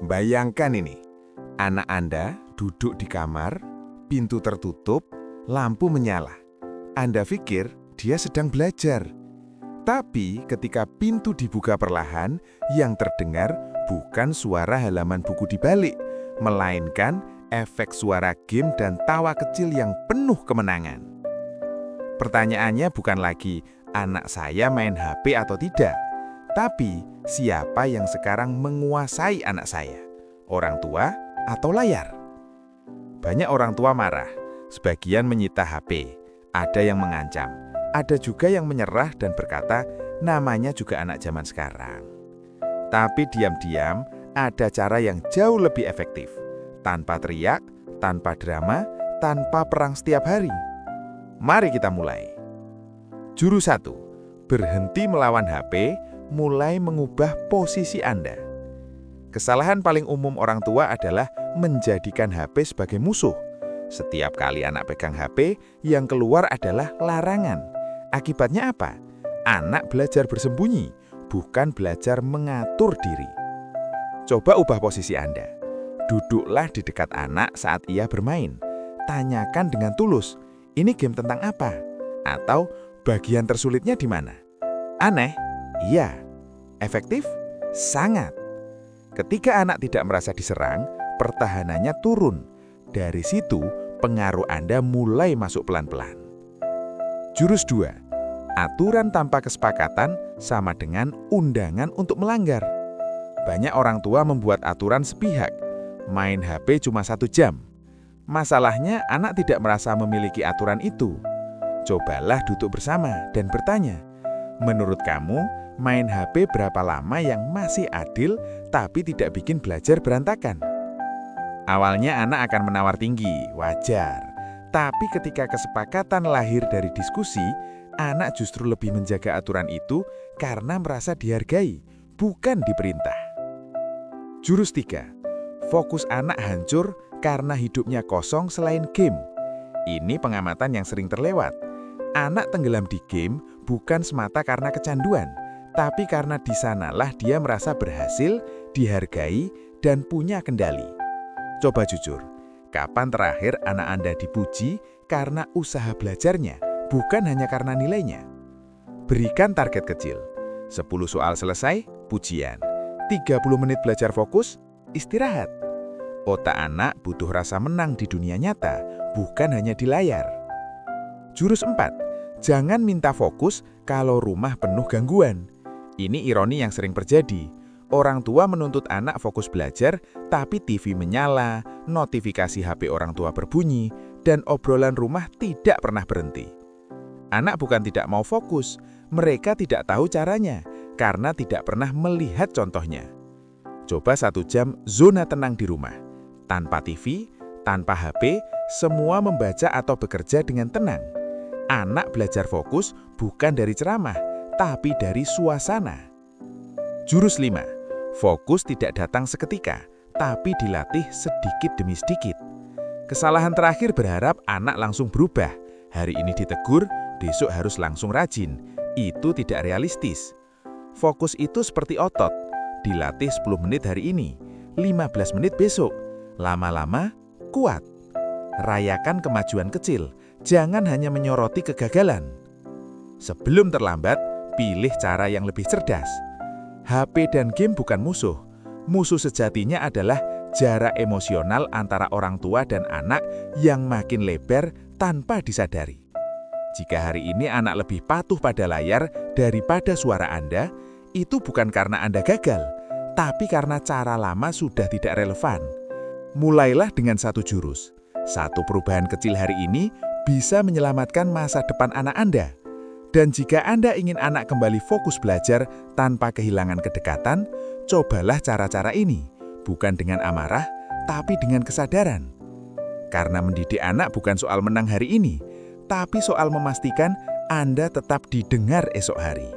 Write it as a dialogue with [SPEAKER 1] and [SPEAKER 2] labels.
[SPEAKER 1] Bayangkan ini, anak Anda duduk di kamar, pintu tertutup, lampu menyala. Anda pikir dia sedang belajar. Tapi ketika pintu dibuka perlahan, yang terdengar bukan suara halaman buku dibalik, melainkan efek suara game dan tawa kecil yang penuh kemenangan. Pertanyaannya bukan lagi, anak saya main HP atau tidak? Tapi, siapa yang sekarang menguasai anak saya? Orang tua atau layar? Banyak orang tua marah, sebagian menyita HP, ada yang mengancam, ada juga yang menyerah dan berkata, namanya juga anak zaman sekarang. Tapi diam-diam, ada cara yang jauh lebih efektif. Tanpa teriak, tanpa drama, tanpa perang setiap hari. Mari kita mulai. Jurus 1. Berhenti melawan HP, mulai mengubah posisi Anda. Kesalahan paling umum orang tua adalah menjadikan HP sebagai musuh. Setiap kali anak pegang HP, yang keluar adalah larangan. Akibatnya apa? Anak belajar bersembunyi, bukan belajar mengatur diri. Coba ubah posisi Anda. Duduklah di dekat anak saat ia bermain. Tanyakan dengan tulus, ini game tentang apa? Atau bagian tersulitnya di mana? Aneh? Iya. Efektif? Sangat. Ketika anak tidak merasa diserang, pertahanannya turun. Dari situ, pengaruh Anda mulai masuk pelan-pelan. Jurus 2. Aturan tanpa kesepakatan sama dengan undangan untuk melanggar. Banyak orang tua membuat aturan sepihak. Main HP cuma 1 jam. Masalahnya, anak tidak merasa memiliki aturan itu. Cobalah duduk bersama dan bertanya, menurut kamu, main HP berapa lama yang masih adil tapi tidak bikin belajar berantakan? Awalnya anak akan menawar tinggi, wajar. Tapi ketika kesepakatan lahir dari diskusi, anak justru lebih menjaga aturan itu karena merasa dihargai, bukan diperintah. Jurus 3. Fokus anak hancur karena hidupnya kosong selain game. Ini pengamatan yang sering terlewat. Anak tenggelam di game bukan semata karena kecanduan, tapi karena di sanalah dia merasa berhasil, dihargai, dan punya kendali. Coba jujur, kapan terakhir anak Anda dipuji karena usaha belajarnya, bukan hanya karena nilainya? Berikan target kecil. 10 soal selesai, pujian. 30 menit belajar fokus, istirahat. Otak anak butuh rasa menang di dunia nyata, bukan hanya di layar. Jurus 4. Jangan minta fokus kalau rumah penuh gangguan. Ini ironi yang sering terjadi. Orang tua menuntut anak fokus belajar, tapi TV menyala, notifikasi HP orang tua berbunyi, dan obrolan rumah tidak pernah berhenti. Anak bukan tidak mau fokus, mereka tidak tahu caranya, karena tidak pernah melihat contohnya. Coba 1 jam zona tenang di rumah. Tanpa TV, tanpa HP, semua membaca atau bekerja dengan tenang. Anak belajar fokus bukan dari ceramah, tapi dari suasana. Jurus 5. Fokus tidak datang seketika, tapi dilatih sedikit demi sedikit. Kesalahan terakhir berharap anak langsung berubah. Hari ini ditegur, besok harus langsung rajin. Itu tidak realistis. Fokus itu seperti otot. Dilatih 10 menit hari ini, 15 menit besok. Lama-lama, kuat. Rayakan kemajuan kecil, jangan hanya menyoroti kegagalan. Sebelum terlambat, pilih cara yang lebih cerdas. HP dan game bukan musuh. Musuh sejatinya adalah jarak emosional antara orang tua dan anak yang makin lebar tanpa disadari. Jika hari ini anak lebih patuh pada layar daripada suara Anda, itu bukan karena Anda gagal, tapi karena cara lama sudah tidak relevan. Mulailah dengan 1 jurus. 1 perubahan kecil hari ini bisa menyelamatkan masa depan anak Anda. Dan jika Anda ingin anak kembali fokus belajar tanpa kehilangan kedekatan, cobalah cara-cara ini, bukan dengan amarah, tapi dengan kesadaran. Karena mendidik anak bukan soal menang hari ini, tapi soal memastikan Anda tetap didengar esok hari.